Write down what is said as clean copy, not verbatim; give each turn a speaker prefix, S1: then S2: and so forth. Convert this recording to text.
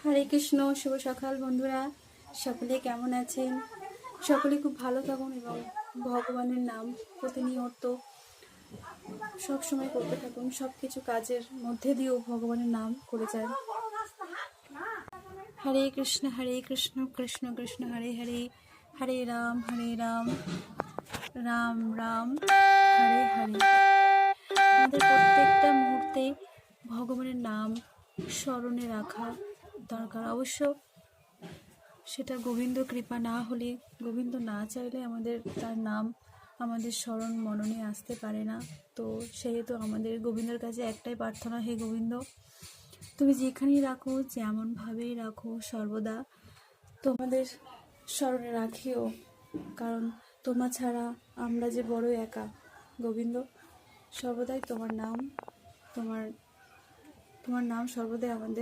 S1: হরে কৃষ্ণ। শুভ সকাল বন্ধুরা, সকলে কেমন আছেন? সকলে খুব ভালো থাকুন এবং ভগবানের নাম প্রতিনিয়ত সবসময় করতে থাকুন। সব কিছু কাজের মধ্যে দিয়েও ভগবানের নাম করে যান। হরে কৃষ্ণ কৃষ্ণ কৃষ্ণ হরে হরে, হরে রাম রাম রাম হরে হরে। আমাদের প্রত্যেকটা মুহূর্তে ভগবানের নাম স্মরণে রাখা দরকার। অবশ্য সেটা গোবিন্দ কৃপা না হলে, গোবিন্দ না চাইলে আমাদের তার নাম আমাদের স্মরণ মননে আসতে পারে না। তো সেহেতু আমাদের গোবিন্দর কাছে একটাই প্রার্থনা, হে গোবিন্দ, তুমি যেখানেই রাখো, যেমনভাবেই রাখো, সর্বদা তোমাদের স্মরণে রাখিও, কারণ তোমার ছাড়া আমরা যে বড় একা। গোবিন্দ, সর্বদাই তোমার নাম সর্বদাই আমাদের